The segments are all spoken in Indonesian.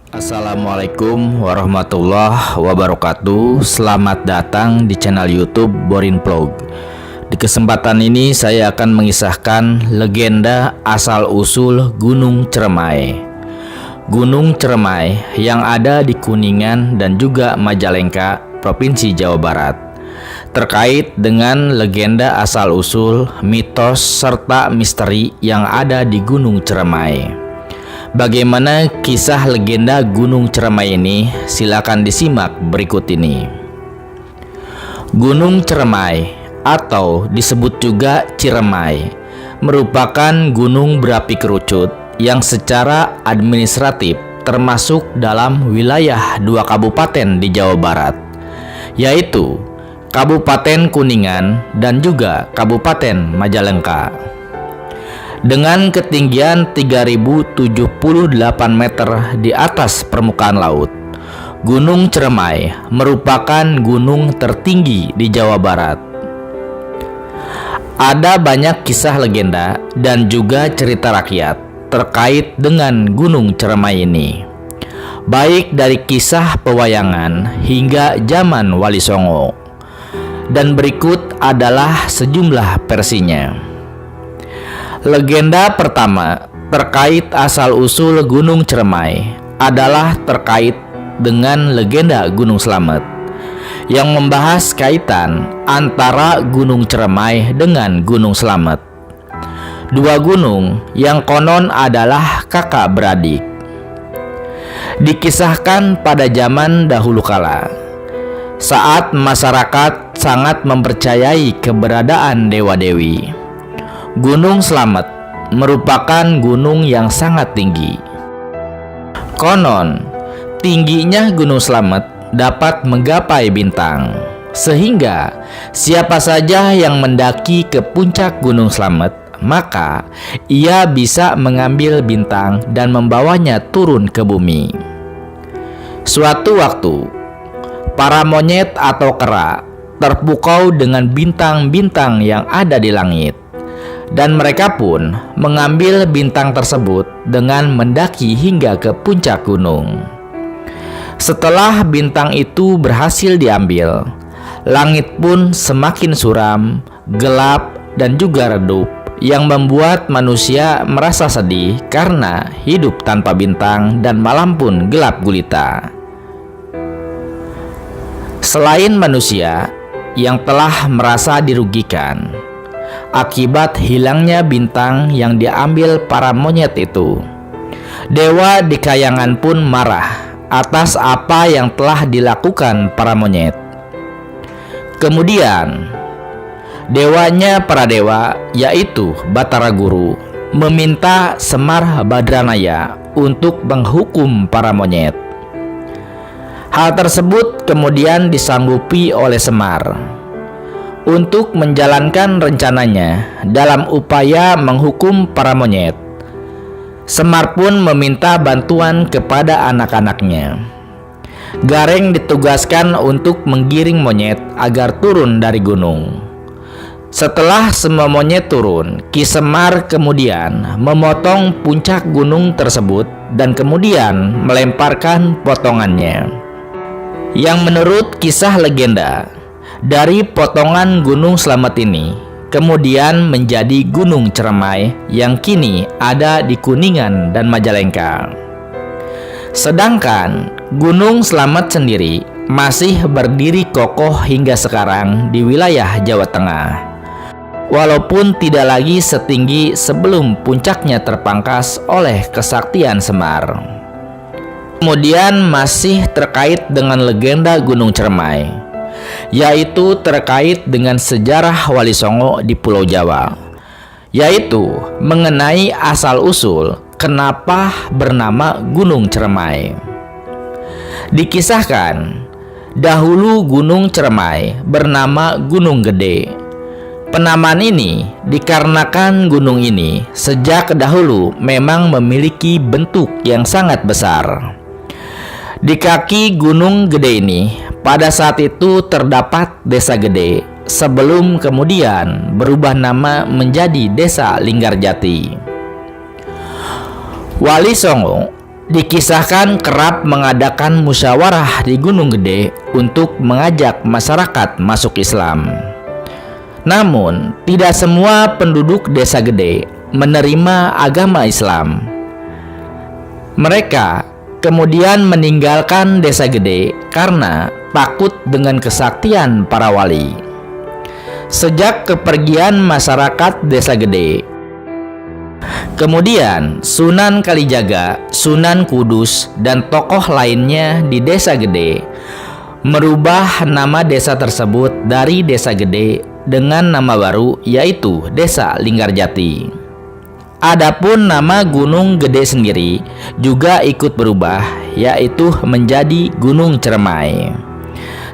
Assalamualaikum warahmatullahi wabarakatuh. Selamat datang di channel YouTube Borin Vlog. Di kesempatan ini saya akan mengisahkan legenda asal-usul Gunung Ceremai. Gunung Ceremai yang ada di Kuningan dan juga Majalengka, Provinsi Jawa Barat. Terkait dengan legenda asal-usul, mitos, serta misteri yang ada di Gunung Ceremai. Bagaimana kisah legenda Gunung Ceremai ini? Silakan disimak berikut ini. Gunung Ceremai atau disebut juga Ciremai merupakan gunung berapi kerucut yang secara administratif termasuk dalam wilayah dua kabupaten di Jawa Barat, yaitu Kabupaten Kuningan dan juga Kabupaten Majalengka. Dengan ketinggian 3078 meter di atas permukaan laut, Gunung Ceremai merupakan gunung tertinggi di Jawa Barat. Ada banyak kisah legenda dan juga cerita rakyat terkait dengan Gunung Ceremai ini, baik dari kisah pewayangan hingga zaman Wali Songo. Dan berikut adalah sejumlah versinya. Legenda pertama terkait asal-usul Gunung Ceremai adalah terkait dengan legenda Gunung Slamet yang membahas kaitan antara Gunung Ceremai dengan Gunung Slamet. Dua gunung yang konon adalah kakak beradik. Dikisahkan pada zaman dahulu kala, saat masyarakat sangat mempercayai keberadaan dewa-dewi, Gunung Slamet merupakan gunung yang sangat tinggi. Konon, tingginya Gunung Slamet dapat menggapai bintang, sehingga siapa saja yang mendaki ke puncak Gunung Slamet, maka ia bisa mengambil bintang dan membawanya turun ke bumi. Suatu waktu, para monyet atau kera terpukau dengan bintang-bintang yang ada di langit, dan mereka pun mengambil bintang tersebut dengan mendaki hingga ke puncak gunung. Setelah bintang itu berhasil diambil, langit pun semakin suram, gelap, dan juga redup, yang membuat manusia merasa sedih karena hidup tanpa bintang dan malam pun gelap gulita. Selain manusia yang telah merasa dirugikan akibat hilangnya bintang yang diambil para monyet itu, dewa di kayangan pun marah atas apa yang telah dilakukan para monyet. Kemudian dewanya para dewa, yaitu Batara Guru, meminta Semar Badranaya untuk menghukum para monyet. Hal tersebut kemudian disanggupi oleh Semar untuk menjalankan rencananya dalam upaya menghukum para monyet. Semar pun meminta bantuan kepada anak-anaknya. Gareng ditugaskan untuk menggiring monyet agar turun dari gunung. Setelah semua monyet turun, Ki Semar kemudian memotong puncak gunung tersebut dan kemudian melemparkan potongannya, yang menurut kisah legenda, dari potongan Gunung Slamet ini kemudian menjadi Gunung Ceremai yang kini ada di Kuningan dan Majalengka. Sedangkan Gunung Slamet sendiri masih berdiri kokoh hingga sekarang di wilayah Jawa Tengah, walaupun tidak lagi setinggi sebelum puncaknya terpangkas oleh kesaktian Semar. Kemudian masih terkait dengan legenda Gunung Ceremai, yaitu terkait dengan sejarah Wali Songo di Pulau Jawa, yaitu mengenai asal-usul kenapa bernama Gunung Ceremai. Dikisahkan, dahulu Gunung Ceremai bernama Gunung Gede. Penamaan ini dikarenakan gunung ini sejak dahulu memang memiliki bentuk yang sangat besar. Di kaki Gunung Gede ini pada saat itu terdapat Desa Gede, sebelum kemudian berubah nama menjadi Desa Linggarjati. Wali Songo dikisahkan kerap mengadakan musyawarah di Gunung Gede untuk mengajak masyarakat masuk Islam. Namun, tidak semua penduduk Desa Gede menerima agama Islam. Mereka kemudian meninggalkan Desa Gede karena takut dengan kesaktian para wali. Sejak kepergian masyarakat Desa Gede, kemudian Sunan Kalijaga, Sunan Kudus, dan tokoh lainnya di Desa Gede merubah nama desa tersebut dari Desa Gede dengan nama baru, yaitu Desa Linggarjati. Adapun nama Gunung Gede sendiri juga ikut berubah, yaitu menjadi Gunung Ceremai.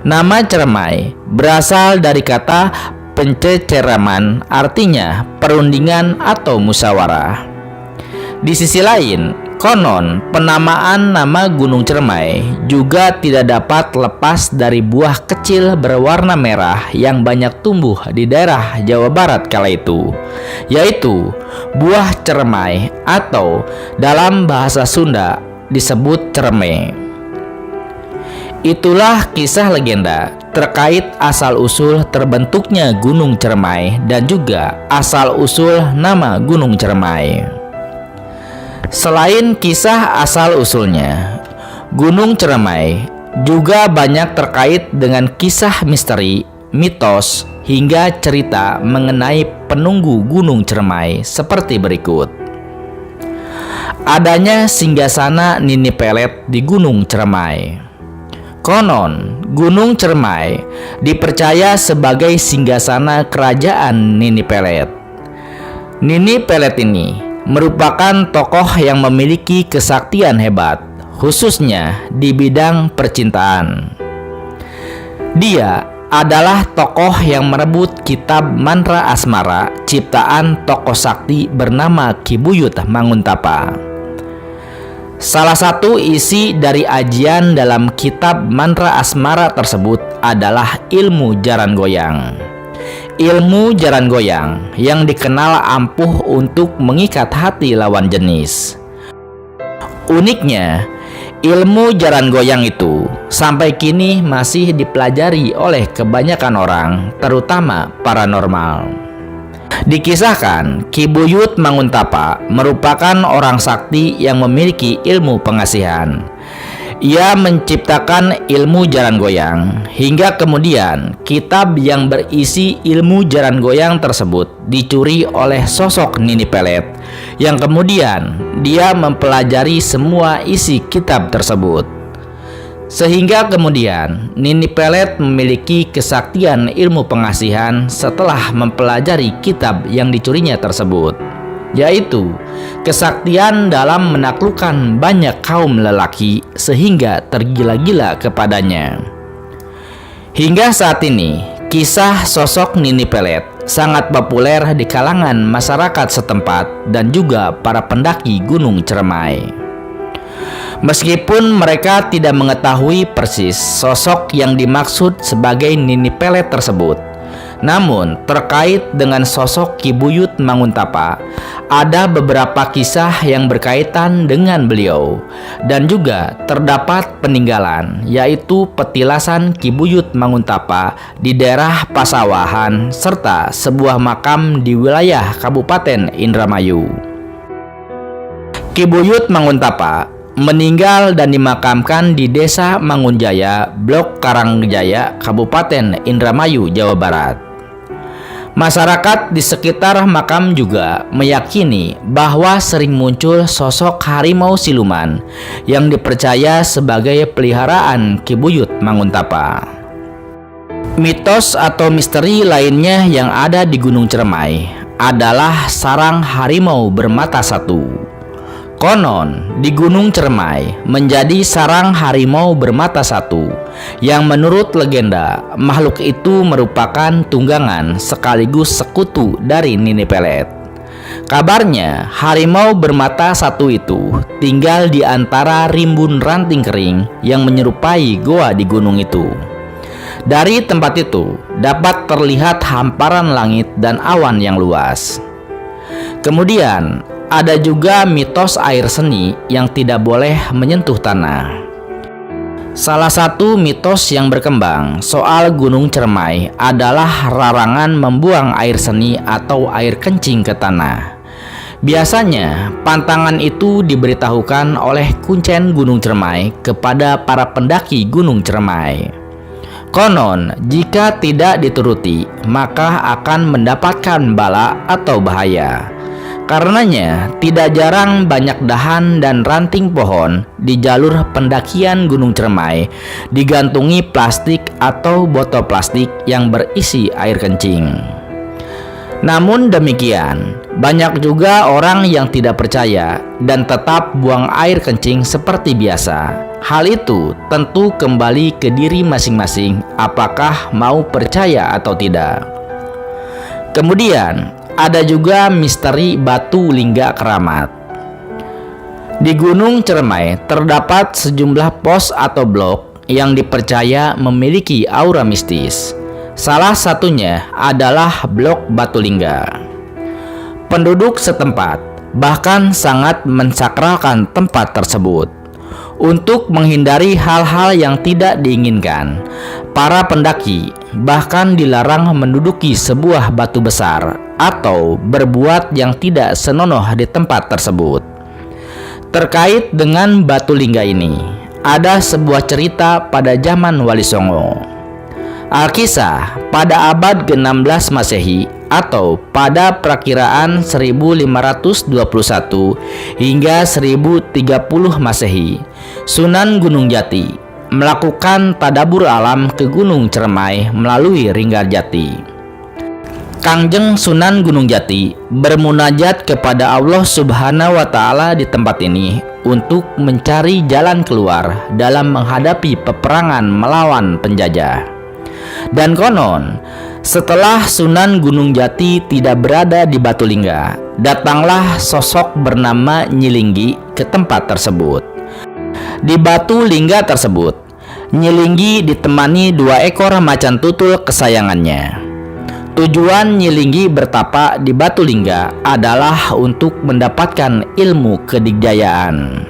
Nama Ceremai berasal dari kata penceceraman, artinya perundingan atau musyawarah. Di sisi lain, konon penamaan nama Gunung Ceremai juga tidak dapat lepas dari buah kecil berwarna merah yang banyak tumbuh di daerah Jawa Barat kala itu, yaitu buah ceremai atau dalam bahasa Sunda disebut cereme. Itulah kisah legenda terkait asal-usul terbentuknya Gunung Ceremai dan juga asal-usul nama Gunung Ceremai. Selain kisah asal-usulnya, Gunung Ceremai juga banyak terkait dengan kisah misteri, mitos, hingga cerita mengenai penunggu Gunung Ceremai seperti berikut. Adanya singgasana Nini Pelet di Gunung Ceremai. Konon, Gunung Ceremai dipercaya sebagai singgasana kerajaan Nini Pelet. Nini Pelet ini merupakan tokoh yang memiliki kesaktian hebat, khususnya di bidang percintaan. Dia adalah tokoh yang merebut kitab mantra asmara ciptaan tokoh sakti bernama Ki Buyut Manguntapa. Salah satu isi dari ajian dalam kitab mantra asmara tersebut adalah ilmu jaran goyang. Ilmu jaran goyang yang dikenal ampuh untuk mengikat hati lawan jenis. Uniknya, ilmu jaran goyang itu sampai kini masih dipelajari oleh kebanyakan orang, terutama paranormal. Dikisahkan, Ki Buyut Manguntapa merupakan orang sakti yang memiliki ilmu pengasihan. Ia menciptakan ilmu jaran goyang, hingga kemudian kitab yang berisi ilmu jaran goyang tersebut dicuri oleh sosok Nini Pelet, yang kemudian dia mempelajari semua isi kitab tersebut. Sehingga kemudian Nini Pelet memiliki kesaktian ilmu pengasihan setelah mempelajari kitab yang dicurinya tersebut, yaitu kesaktian dalam menaklukkan banyak kaum lelaki sehingga tergila-gila kepadanya. Hingga saat ini, kisah sosok Nini Pelet sangat populer di kalangan masyarakat setempat dan juga para pendaki Gunung Ceremai. Meskipun mereka tidak mengetahui persis sosok yang dimaksud sebagai Nini Pelet tersebut, namun terkait dengan sosok Ki Buyut Manguntapa, ada beberapa kisah yang berkaitan dengan beliau, dan juga terdapat peninggalan, yaitu petilasan Ki Buyut Manguntapa di daerah Pasawahan, serta sebuah makam di wilayah Kabupaten Indramayu. Ki Buyut Manguntapa meninggal dan dimakamkan di Desa Mangunjaya, Blok Karangjaya, Kabupaten Indramayu, Jawa Barat. Masyarakat di sekitar makam juga meyakini bahwa sering muncul sosok harimau siluman yang dipercaya sebagai peliharaan Ki Buyut Manguntapa. Mitos atau misteri lainnya yang ada di Gunung Ceremai adalah sarang harimau bermata satu. Konon, di Gunung Ceremai menjadi sarang harimau bermata satu, yang menurut legenda makhluk itu merupakan tunggangan sekaligus sekutu dari Nini Pelet. Kabarnya, harimau bermata satu itu tinggal di antara rimbun ranting kering yang menyerupai goa di gunung itu. Dari tempat itu dapat terlihat hamparan langit dan awan yang luas. Kemudian, ada juga mitos air seni yang tidak boleh menyentuh tanah. Salah satu mitos yang berkembang soal Gunung Cermai adalah larangan membuang air seni atau air kencing ke tanah. Biasanya, pantangan itu diberitahukan oleh kuncen Gunung Cermai kepada para pendaki Gunung Cermai. Konon, jika tidak dituruti, maka akan mendapatkan bala atau bahaya. Karenanya, tidak jarang banyak dahan dan ranting pohon di jalur pendakian Gunung Cermai digantungi plastik atau botol plastik yang berisi air kencing. Namun demikian, banyak juga orang yang tidak percaya dan tetap buang air kencing seperti biasa. Hal itu tentu kembali ke diri masing-masing, apakah mau percaya atau tidak. Kemudian, ada juga misteri batu lingga keramat. Di Gunung Cermai terdapat sejumlah pos atau blok yang dipercaya memiliki aura mistis. Salah satunya adalah blok batu lingga. Penduduk setempat bahkan sangat mensakralkan tempat tersebut. Untuk menghindari hal-hal yang tidak diinginkan, para pendaki bahkan dilarang menduduki sebuah batu besar atau berbuat yang tidak senonoh di tempat tersebut. Terkait dengan batu lingga ini, ada sebuah cerita pada zaman Wali Songo. Alkisah pada abad ke-16 Masehi atau pada perakiraan 1521 hingga 1030 Masehi, Sunan Gunung Jati melakukan tadabur alam ke Gunung Cermai melalui Ringgarjati. Kangjeng Sunan Gunung Jati bermunajat kepada Allah Subhanahu wa Ta'ala di tempat ini untuk mencari jalan keluar dalam menghadapi peperangan melawan penjajah. Dan konon, setelah Sunan Gunung Jati tidak berada di Batu Lingga, datanglah sosok bernama Nyilinggi ke tempat tersebut. Di Batu Lingga tersebut, Nyilinggi ditemani 2 ekor macan tutul kesayangannya. Tujuan Nyilinggi bertapa di Batu Lingga adalah untuk mendapatkan ilmu kedikjayaan.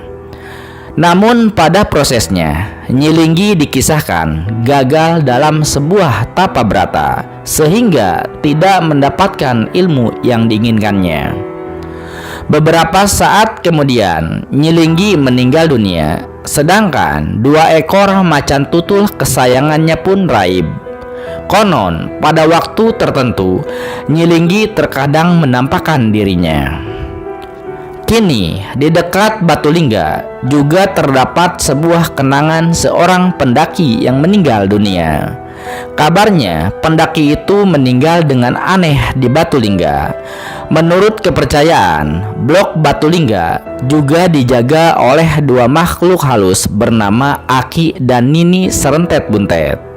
Namun pada prosesnya, Nyilinggi dikisahkan gagal dalam sebuah tapa brata sehingga tidak mendapatkan ilmu yang diinginkannya. Beberapa saat kemudian, Nyilinggi meninggal dunia, sedangkan 2 ekor macan tutul kesayangannya pun raib. Konon, pada waktu tertentu, Nyilinggi terkadang menampakkan dirinya. Kini, di dekat Batu Lingga juga terdapat sebuah kenangan seorang pendaki yang meninggal dunia. Kabarnya, pendaki itu meninggal dengan aneh di Batu Lingga. Menurut kepercayaan, blok Batu Lingga juga dijaga oleh 2 makhluk halus bernama Aki dan Nini Serentet Buntet.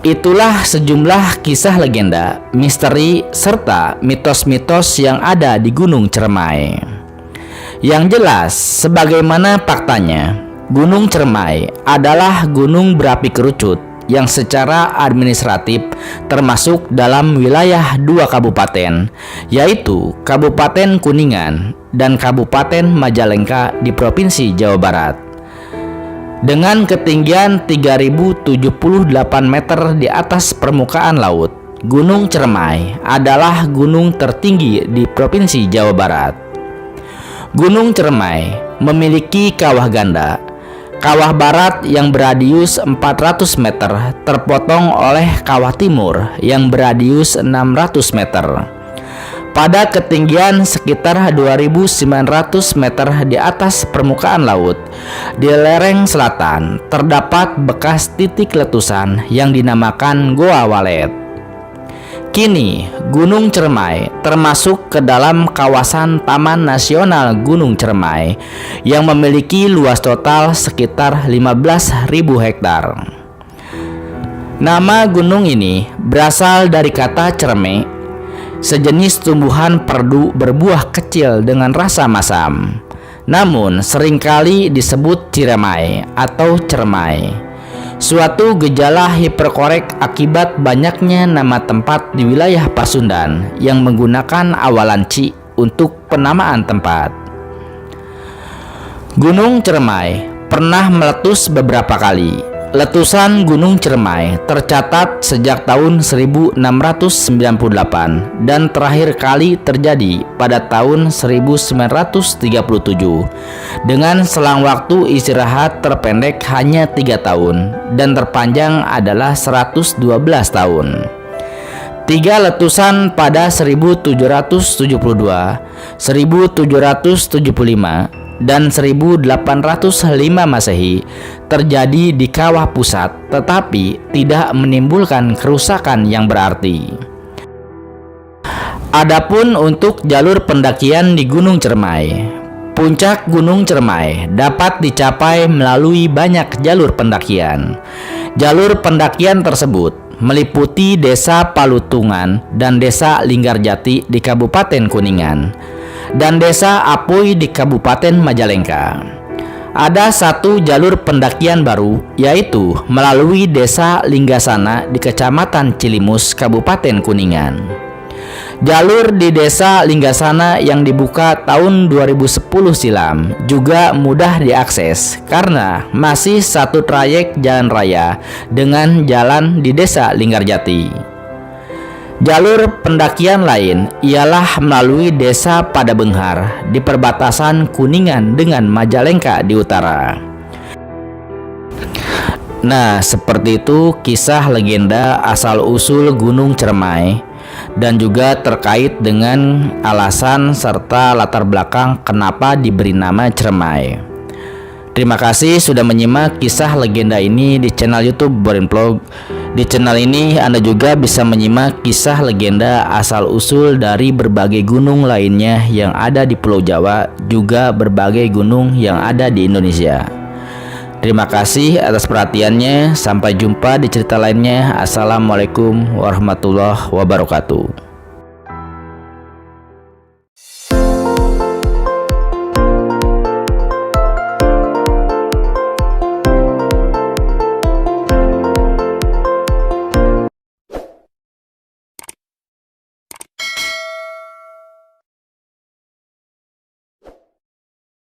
Itulah sejumlah kisah legenda, misteri, serta mitos-mitos yang ada di Gunung Cermai. Yang jelas, sebagaimana faktanya, Gunung Cermai adalah gunung berapi kerucut yang secara administratif termasuk dalam wilayah 2 kabupaten, yaitu Kabupaten Kuningan dan Kabupaten Majalengka di Provinsi Jawa Barat. Dengan ketinggian 3078 meter di atas permukaan laut, Gunung Cermai adalah gunung tertinggi di Provinsi Jawa Barat. Gunung Cermai memiliki kawah ganda. Kawah barat yang beradius 400 meter terpotong oleh kawah timur yang beradius 600 meter. Pada ketinggian sekitar 2.900 meter di atas permukaan laut, di lereng selatan terdapat bekas titik letusan yang dinamakan Goa Walet. Kini, Gunung Cermai termasuk ke dalam kawasan Taman Nasional Gunung Cermai yang memiliki luas total sekitar 15.000 hektar. Nama gunung ini berasal dari kata cerme, sejenis tumbuhan perdu berbuah kecil dengan rasa masam, namun seringkali disebut ciremai atau cermai, suatu gejala hiperkorek akibat banyaknya nama tempat di wilayah Pasundan yang menggunakan awalan ci untuk penamaan tempat. Gunung Cermai pernah meletus beberapa kali. Letusan Gunung Cermai tercatat sejak tahun 1698 dan terakhir kali terjadi pada tahun 1937 dengan selang waktu istirahat terpendek hanya 3 tahun dan terpanjang adalah 112 tahun. 3 letusan pada 1772, 1775 dan 1805 Masehi terjadi di kawah pusat tetapi tidak menimbulkan kerusakan yang berarti. Adapun untuk jalur pendakian di Gunung Cermai, puncak Gunung Cermai dapat dicapai melalui banyak jalur pendakian. Jalur pendakian tersebut meliputi Desa Palutungan dan Desa Linggarjati di Kabupaten Kuningan dan Desa Apuy di Kabupaten Majalengka. Ada satu jalur pendakian baru, yaitu melalui Desa Linggasana di Kecamatan Cilimus, Kabupaten Kuningan. Jalur di Desa Linggasana yang dibuka tahun 2010 silam juga mudah diakses karena masih satu trayek jalan raya dengan jalan di Desa Linggarjati. Jalur pendakian lain ialah melalui Desa Padabenghar di perbatasan Kuningan dengan Majalengka di utara. Nah, seperti itu kisah legenda asal-usul Gunung Cermai dan juga terkait dengan alasan serta latar belakang kenapa diberi nama Cermai. Terima kasih sudah menyimak kisah legenda ini di channel YouTube Borin Vlog. Di channel ini Anda juga bisa menyimak kisah legenda asal-usul dari berbagai gunung lainnya yang ada di Pulau Jawa, juga berbagai gunung yang ada di Indonesia. Terima kasih atas perhatiannya. Sampai jumpa di cerita lainnya. Assalamualaikum warahmatullahi wabarakatuh.